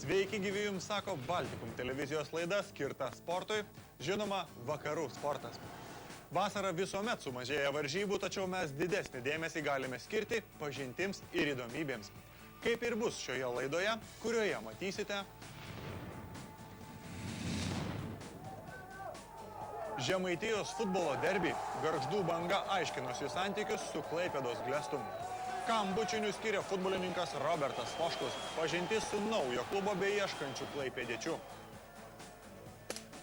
Sveiki gyvi jums, sako Baltikum televizijos laida skirta sportui, žinoma, vakarų sportas. Vasarą visuomet sumažėja varžybų, tačiau mes didesnį dėmesį galime skirti pažintims ir įdomybėms. Kaip ir bus šioje laidoje, kurioje matysite Žemaitijos futbolo derbį. Gargždų Banga aiškinosi santykius su Klaipėdos Glestum. Kam bučinių skiria futbolininkas Robertas Foškus, pažintis su naujo klubo beieškančių klaipėdiečių.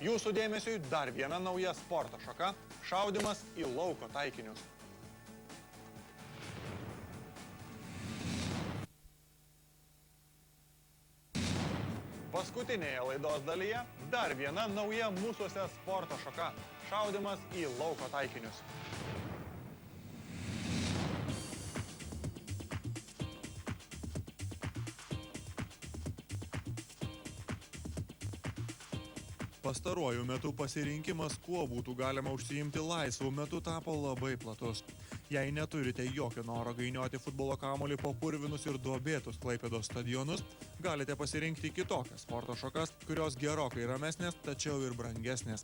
Jūsų dėmesiui dar viena nauja sporto šaka – šaudymas į lauko taikinius. Paskutinėje laidos dalyje dar viena nauja mūsuose sporto šaka – šaudymas į lauko taikinius. Pastaruoju metu pasirinkimas, kuo būtų galima užsiimti laisvų metu, tapo labai platus. Jei neturite jokio noro gainioti futbolo kamuolį po purvinus ir duobėtus Klaipėdos stadionus, galite pasirinkti kitokias sporto šakas, kurios gerokai ramesnės, tačiau ir brangesnės.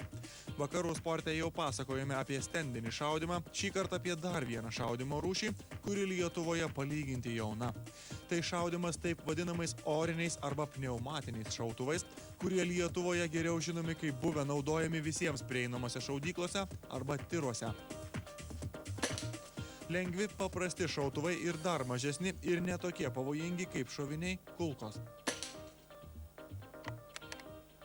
Vakarų sporte jau pasakojame apie stendinį šaudymą, šį kartą apie dar vieną šaudymo rūšį, kuri Lietuvoje palyginti jauna. Tai šaudymas taip vadinamais oriniais arba pneumatiniais šautuvais, kurie Lietuvoje geriau žinomi kaip buvę naudojami visiems prieinamose šaudyklose arba tiruose. Lengvi, paprasti šautuvai ir dar mažesni ir netokie pavojingi kaip šoviniai kulkos.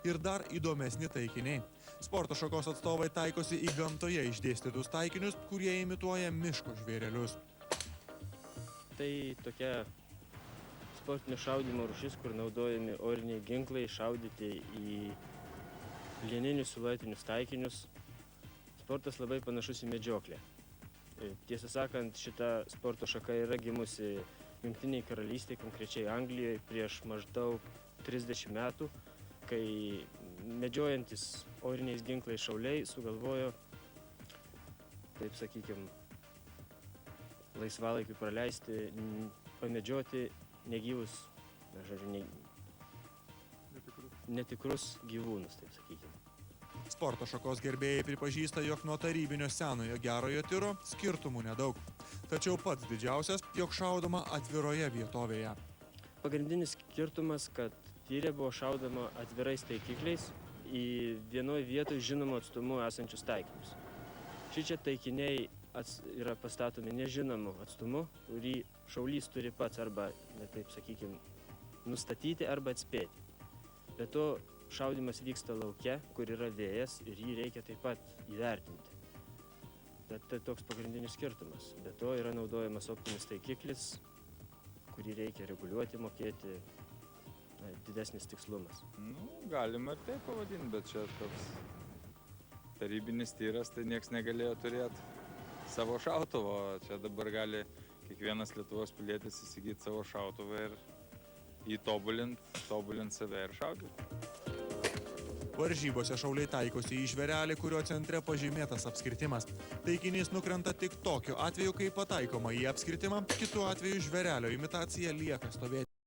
Ir dar įdomesni taikiniai. Sporto šakos atstovai taikosi į gamtoje išdėstytus taikinius, kurie imituoja miško žvėrelius. Tai tokia sportinio šaudymo rūšis, kur naudojami oriniai ginklai šaudyti į plieninius siluetinius taikinius. Sportas labai panašus į medžioklę. Tiesą sakant, šita sporto šaka yra gimusi Jungtinėje karalystėje, konkrečiai Anglijoje, prieš maždaug 30 metų, kai medžiojantis oriniais ginklais šauliai sugalvojo, taip sakykime, laisvalaikiu praleisti, pamedžioti negyvus, netikrus gyvūnus, taip sakykime. Sporto šakos gerbėjai pripažįsta, jog nuo tarybinio senojo gerojo tiro skirtumų nedaug. Tačiau pats didžiausias, jog šaudoma atviroje vietovėje. Pagrindinis skirtumas, kad tyrė buvo šaudoma atvirais taikikliais į vienoje vietoje žinomo atstumu esančius taikinius. Šičia taikiniai yra pastatomi nežinomu atstumu, kurį šaulys turi pats arba, taip sakykime, nustatyti arba atspėti. Be to, šaudymas vyksta lauke, kur yra vėjas ir jį reikia taip pat įvertinti. Tai toks pagrindinis skirtumas. Be to yra naudojamas optinis taikiklis, kurį reikia reguliuoti, mokėti, didesnis tikslumas. Galima ir taip pavadinti, bet čia toks tarybinis tyras, tai nieks negalėjo turėti savo šautuvo. Čia dabar gali kiekvienas Lietuvos pilietis įsigyti savo šautuvą ir jį tobulint save ir šaudyti. Varžybose šauliai taikosi į žvėrelį, kurio centre pažymėtas apskritimas. Taikinys nukrenta tik tokiu atveju, kai pataikoma į apskritimą, kitu atveju žvėrelio imitacija lieka stovėti.